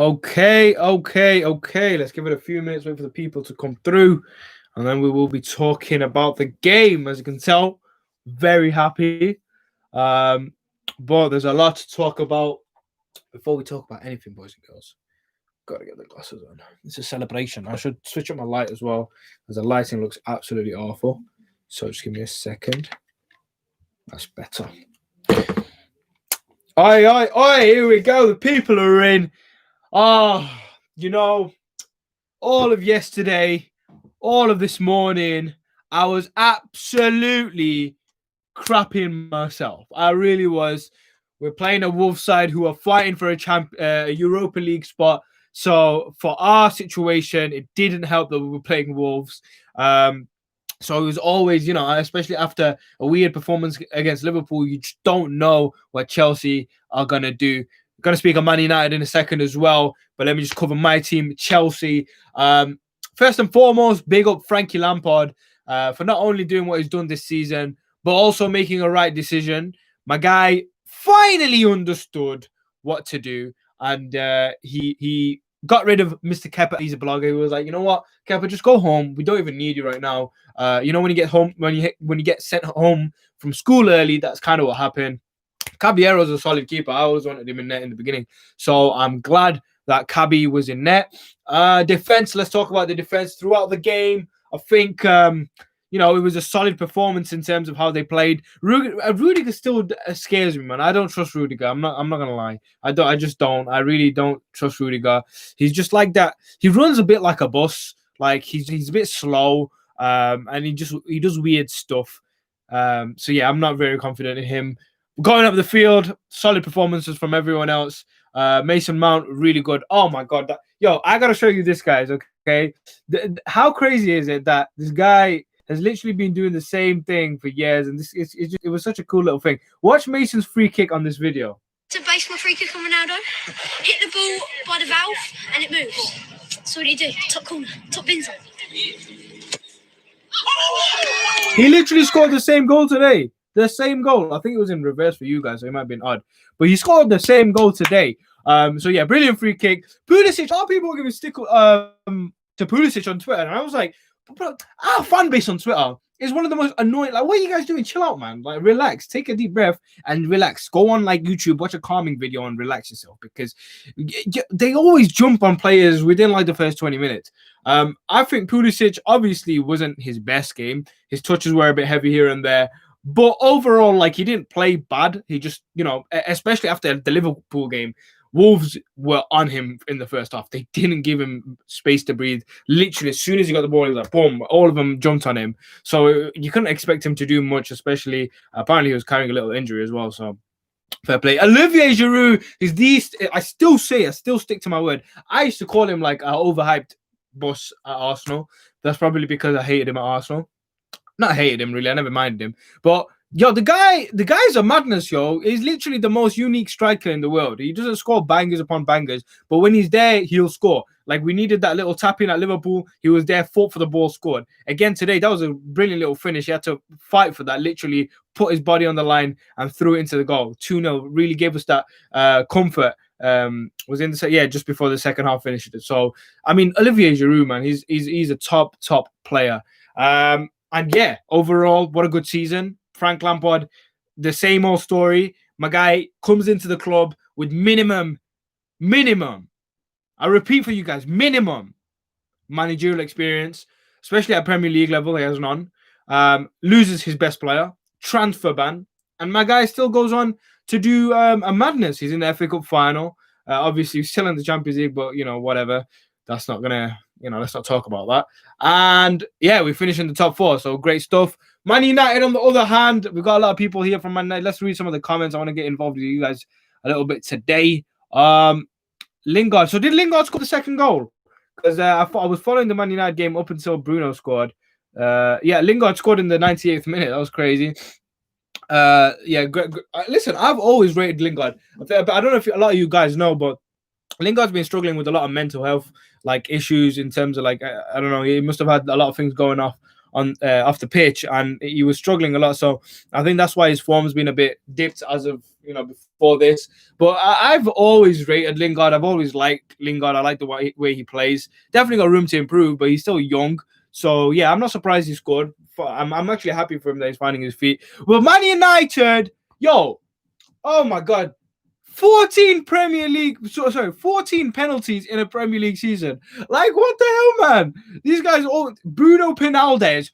Okay. Let's give it a few minutes, wait for the people to come through, and then we will be talking about the game. As you can tell, very happy. Um, but there's a lot to talk about before we talk about anything, boys and girls. Gotta get the glasses on. It's a celebration. I should switch up my light as well, as the lighting looks absolutely awful. So just give me a second. That's better. Oi, here we go. The people are in. Ah, you know, all of yesterday, all of this morning, I was absolutely crapping myself. I really was. We're playing a Wolves side who are fighting for a Europa League spot. So for our situation, it didn't help that we were playing Wolves. So it was always, especially after a weird performance against Liverpool, you just don't know what Chelsea are gonna do. Going to speak on Man United in a second as well, but let me just cover my team, Chelsea. First and foremost, big up Frankie Lampard for not only doing what he's done this season, but also making a right decision. My guy finally understood what to do, and he got rid of Mr. Kepa. He's a blogger. He was like, you know what, Kepa, just go home. We don't even need you right now. When you get home, when you get sent home from school early, that's kind of what happened. Caballero's a solid keeper. I always wanted him in net in the beginning. So I'm glad that Cabby was in net. Defense, let's talk about the defense throughout the game. I think, it was a solid performance in terms of how they played. Rudiger still scares me, man. I don't trust Rudiger. I'm not going to lie. I just don't. I really don't trust Rudiger. He's just like that. He runs a bit like a bus. Like he's a bit slow. And he does weird stuff. So yeah, I'm not very confident in him. Going up the field, solid performances from everyone else. Mason Mount, really good. Oh my God. I got to show you this, guys, okay? How crazy is it that this guy has literally been doing the same thing for years, and it was such a cool little thing. Watch Mason's free kick on this video. To base my free kick on Ronaldo, hit the ball by the valve, and it moves. So what do you do? Top corner, top bin zone. He literally scored the same goal today. The same goal. I think it was in reverse for you guys, so it might have been odd. But he scored the same goal today. So yeah, brilliant free kick. Pulisic, all people were giving stick to Pulisic on Twitter. And I was like, bro, our fan base on Twitter is one of the most annoying. Like, what are you guys doing? Chill out, man. Like, relax. Take a deep breath and relax. Go on like YouTube, watch a calming video and relax yourself, because they always jump on players within like the first 20 minutes. I think Pulisic obviously wasn't his best game. His touches were a bit heavy here and there. But overall, like, he didn't play bad. He just, especially after the Liverpool game, Wolves were on him in the first half. They didn't give him space to breathe. Literally, as soon as he got the ball, he was like, boom, all of them jumped on him. So you couldn't expect him to do much, especially, apparently he was carrying a little injury as well. So fair play. Olivier Giroud is I still stick to my word. I used to call him like an overhyped boss at Arsenal. That's probably because I hated him at Arsenal. Not hated him, really. I never minded him. But, the guy's a madness, yo. He's literally the most unique striker in the world. He doesn't score bangers upon bangers, but when he's there, he'll score. Like, we needed that little tap-in at Liverpool. He was there, fought for the ball, scored. Again, today, that was a brilliant little finish. He had to fight for that, literally put his body on the line and threw it into the goal. 2-0 really gave us that comfort. Was in the just before the second half finished it. So, I mean, Olivier Giroud, man, he's a top player. And yeah, overall, what a good season. Frank Lampard, the same old story. My guy comes into the club with minimum, I repeat for you guys, minimum managerial experience, especially at Premier League level, he has none. Loses his best player, transfer ban, and my guy still goes on to do a madness. He's in the FA Cup final. Obviously, he's still in the Champions League, but, whatever. That's not going to... let's not talk about that. And yeah, we finished in the top 4, so great stuff. Man United, on the other hand, we've got a lot of people here from Man United. Let's read some of the comments. I want to get involved with you guys a little bit today. Lingard. So did Lingard score the second goal? Because I was following the Man United game up until Bruno scored. Lingard scored in the 98th minute. That was crazy. Listen, I've always rated Lingard. I don't know if a lot of you guys know, but Lingard's been struggling with a lot of mental health issues in terms of I don't know, he must have had a lot of things going on off the pitch, and he was struggling a lot. So I think that's why his form's been a bit dipped as of before this. But I've always rated Lingard. I've always liked Lingard. I like the way he plays. Definitely got room to improve, but he's still young. So yeah, I'm not surprised he scored. I'm actually happy for him that he's finding his feet. Well, Man United, yo, oh my God. 14 penalties in a Premier League season. Like, what the hell, man? These guys all Bruno Fernandes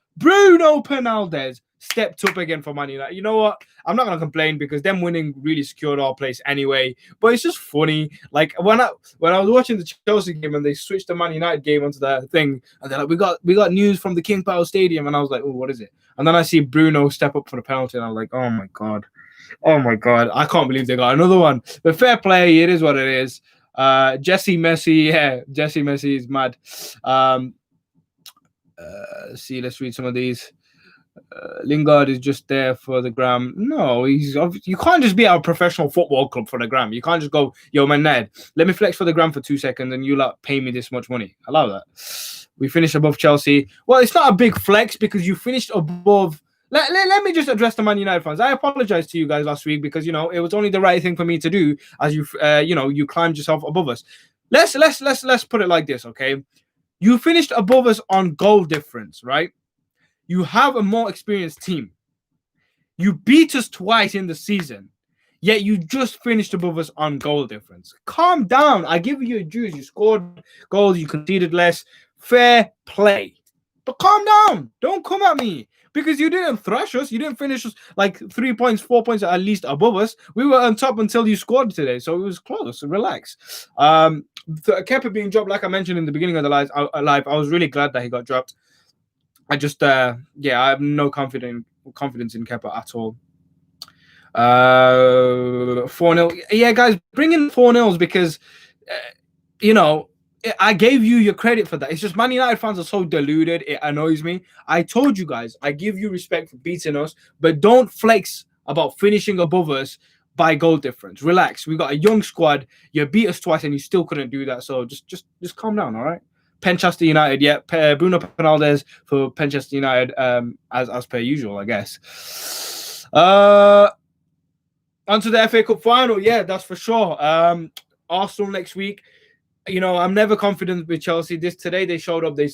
stepped up again for Man United. You know what? I'm not gonna complain because them winning really secured our place anyway. But it's just funny. Like when I was watching the Chelsea game and they switched the Man United game onto that thing, and they're like, we got news from the King Power Stadium, and I was like, oh, what is it? And then I see Bruno step up for the penalty, and I'm like, oh my God. Oh my God, I can't believe they got another one. But fair play, it is what it is. Jesse Messi is mad. Let's read some of these. Lingard is just there for the gram. No, you can't just be at a professional football club for the gram. You can't just go, yo, man, Ned, let me flex for the gram for 2 seconds and you pay me this much money. Allow that. We finished above Chelsea. Well, it's not a big flex because you finished above. Let me just address the Man United fans. I apologize to you guys last week because it was only the right thing for me to do as you climbed yourself above us. Let's put it like this, okay? You finished above us on goal difference, right? You have a more experienced team. You beat us twice in the season, yet you just finished above us on goal difference. Calm down. I give you your dues. You scored goals. You conceded less. Fair play. But calm down. Don't come at me. Because you didn't thrash us. You didn't finish us like 3 points, 4 points at least above us. We were on top until you scored today. So it was close. So relax. Kepa being dropped, like I mentioned in the beginning of the live, I was really glad that he got dropped. I just, I have no confidence in Kepa at all. 4-0. Yeah, guys, bring in 4-0s because, I gave you your credit for that. It's just Man United fans are so deluded. It annoys me. I told you guys, I give you respect for beating us, but don't flex about finishing above us by goal difference. Relax. We got a young squad. You beat us twice and you still couldn't do that. So just calm down, all right? Manchester United, yeah. Bruno Fernandes for Manchester United, as per usual, I guess. Onto the FA Cup final, yeah, that's for sure. Arsenal next week. I'm never confident with Chelsea. Today they showed up. They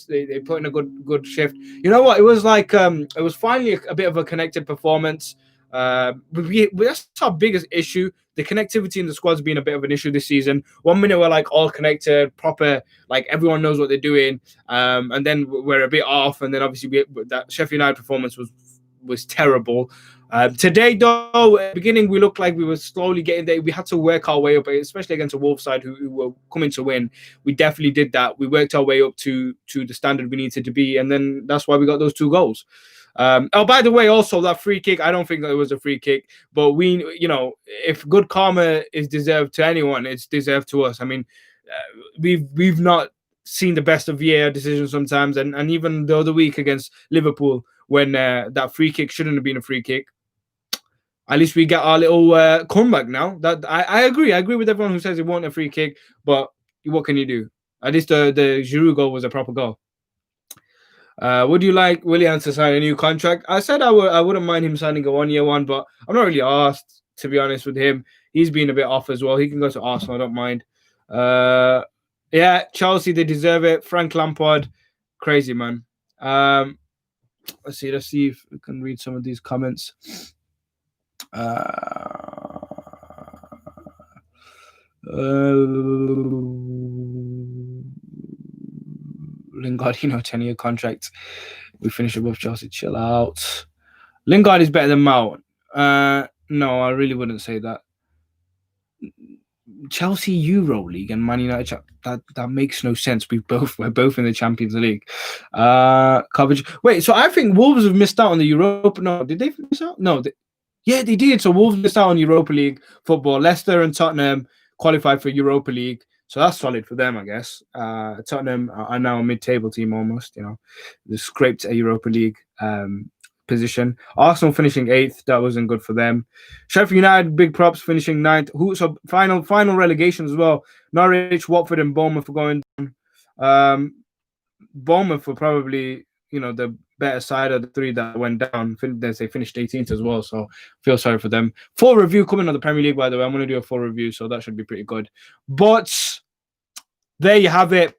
put in a good shift. You know what? It was like it was finally a bit of a connected performance. That's our biggest issue. The connectivity in the squad's been a bit of an issue this season. 1 minute we're like all connected, proper, like everyone knows what they're doing, and then we're a bit off. And then obviously that Sheffield United performance was terrible. Today, though, at the beginning we looked like we were slowly getting there. We had to work our way up, especially against a Wolves side who were coming to win. We definitely did that. We worked our way up to the standard we needed to be, and then that's why we got those 2 goals. By the way, also that free kick, I don't think that it was a free kick, but if good karma is deserved to anyone, it's deserved to us. I mean, we've not seen the best of VAR decisions sometimes, and even the other week against Liverpool when that free kick shouldn't have been a free kick. At least we get our little comeback now. That I agree with everyone who says it wasn't a free kick, but what can you do? At least the Giroud goal was a proper goal. Would you like Willian to sign a new contract? I said I wouldn't mind him signing a 1-year one, but I'm not really asked, to be honest with him. He's been a bit off as well. He can go to Arsenal, I don't mind. Chelsea, they deserve it. Frank Lampard, crazy man. Let's see if we can read some of these comments. Lingard, 10-year contract. We finish above Chelsea. Chill out. Lingard is better than Mount. No, I really wouldn't say that. Chelsea Euro League and Man United, that makes no sense. We're both in the Champions League. Coverage. Wait, so I think Wolves have missed out on the Europa. No, did they miss out? No, they did. So Wolves missed out on Europa League football. Leicester and Tottenham qualified for Europa League. So that's solid for them, I guess. Tottenham are now a mid-table team almost. They scraped a Europa League position. Arsenal finishing 8th. That wasn't good for them. Sheffield United, big props, finishing 9th. So final relegation as well. Norwich, Watford, and Bournemouth are going down. Bournemouth will probably, the better side of the three that went down. They finished 18th as well, so feel sorry for them. Full review coming on the Premier League, by the way. I'm going to do a full review, so that should be pretty good. But there you have it.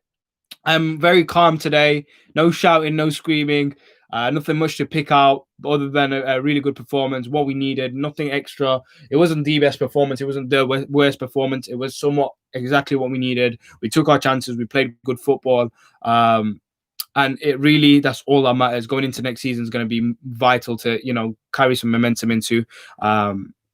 I'm very calm today. No shouting, no screaming. Nothing much to pick out other than a really good performance, what we needed, nothing extra. It wasn't the best performance. It wasn't the worst performance. It was somewhat exactly what we needed. We took our chances. We played good football. And that's all that matters. Going into next season is going to be vital to, carry some momentum into.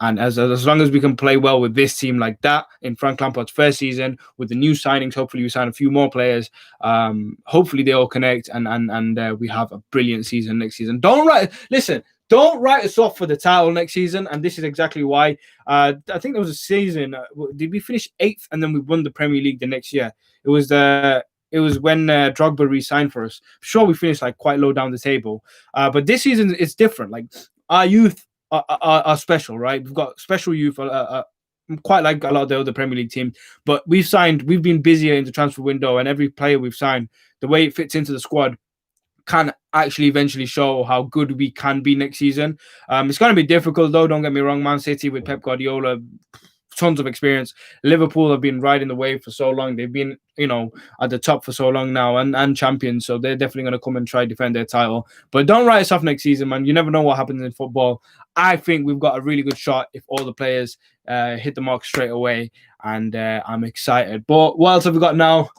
And as long as we can play well with this team like that in Frank Lampard's first season, with the new signings, hopefully we sign a few more players. Hopefully they all connect, and we have a brilliant season next season. Don't write us off for the title next season, and this is exactly why. I think there was a season. Did we finish 8th and then we won the Premier League the next year? It was when Drogba re-signed for us. I'm sure we finished quite low down the table. But this season it's different. Our youth are special, right? We've got special youth, quite like a lot of the other Premier League teams. But we've been busier in the transfer window, and every player we've signed, the way it fits into the squad, can actually eventually show how good we can be next season. It's going to be difficult, though. Don't get me wrong. Man City with Pep Guardiola, tons of experience. Liverpool have been riding the wave for so long. They've been, at the top for so long now, and champions. So they're definitely going to come and try to defend their title. But don't write us off next season, man. You never know what happens in football. I think we've got a really good shot if all the players hit the mark straight away. And I'm excited. But what else have we got now?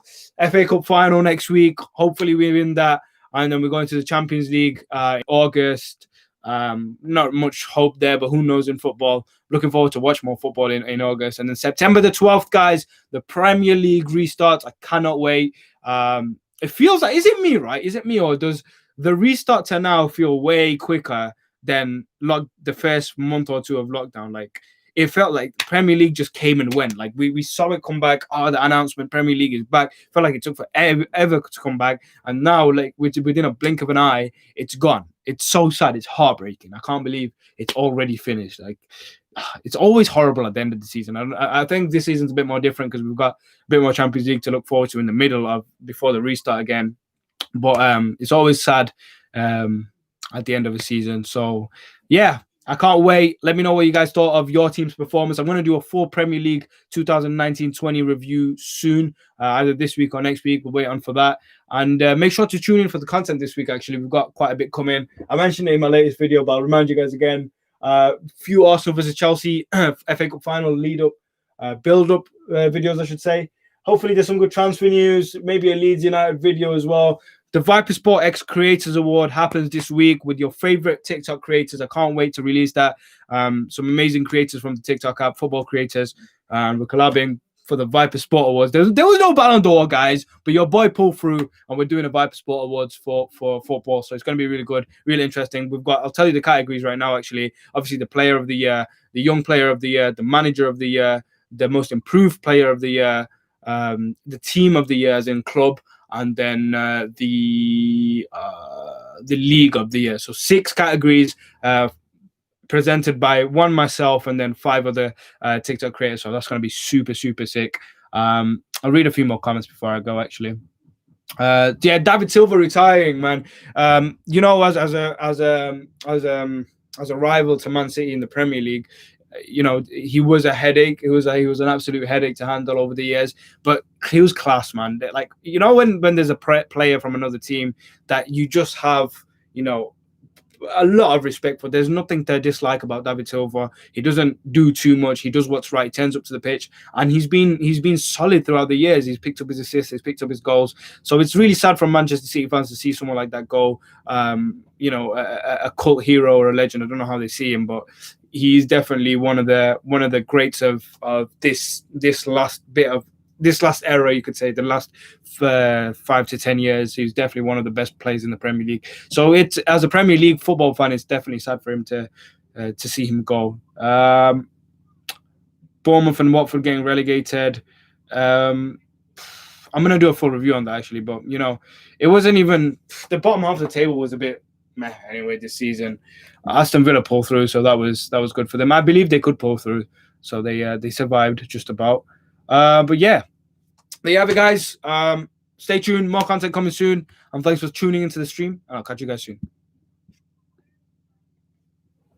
FA Cup final next week. Hopefully we win that. And then we're going to the Champions League August. Not much hope there, but who knows in football. Looking forward to watch more football in August. And then September the 12th, guys, the Premier League restarts. I cannot wait. It feels like, is it me, right? Is it me, or does the restart to now feel way quicker than the first month or two of lockdown? It felt like the Premier League just came and went. We saw it come back. The announcement, Premier League is back. Felt like it took forever to come back. And now, within a blink of an eye, it's gone. It's so sad. It's heartbreaking. I can't believe it's already finished. It's always horrible at the end of the season. I think this season's a bit more different because we've got a bit more Champions League to look forward to in the middle of before the restart again. But it's always sad at the end of a season. So, yeah. I can't wait. Let me know what you guys thought of your team's performance. I'm going to do a full Premier League 2019-20 review soon, either this week or next week. We'll wait on for that. And make sure to tune in for the content this week, actually. We've got quite a bit coming. I mentioned it in my latest video, but I'll remind you guys again. Few Arsenal versus Chelsea FA Cup final build-up videos, I should say. Hopefully there's some good transfer news, maybe a Leeds United video as well. The Viper Sport X Creators Award happens this week with your favorite TikTok creators. I can't wait to release that. Some amazing creators from the TikTok app, football creators. We're collabing for the Viper Sport Awards. There was no Ballon d'Or, guys, but your boy pulled through, and we're doing a Viper Sport Awards for football. So it's going to be really good, really interesting. I'll tell you the categories right now, actually. Obviously, the player of the year, the young player of the year, the manager of the year, the most improved player of the year, the team of the year as in club, and then the league of the year. So 6 categories presented by myself and then 5 other TikTok creators. So that's going to be super, super sick. I'll read a few more comments before I go, actually. David Silva retiring, man. As a rival to Man City in the Premier League, he was a headache. He was an absolute headache to handle over the years, but he was class, man. When there's a player from another team that you just have, a lot of respect for. There's nothing to dislike about David Silva. He doesn't do too much. He does what's right, turns up to the pitch, and he's been solid throughout the years. He's picked up his assists, he's picked up his goals. So it's really sad for Manchester City fans to see someone like that go. A cult hero or a legend. I don't know how they see him, but he's definitely one of the greats of this last era, you could say, the last 5 to 10 years. He's definitely one of the best players in the Premier League. So it's, as a Premier League football fan, it's definitely sad for him to see him go. Bournemouth and Watford getting relegated. I'm going to do a full review on that, actually, but it wasn't even, the bottom half of the table was a bit meh anyway this season. Aston Villa pulled through, so that was good for them. I believe they could pull through, so they survived just about. But yeah, there you have it, guys. Stay tuned. More content coming soon. And thanks for tuning into the stream. And I'll catch you guys soon.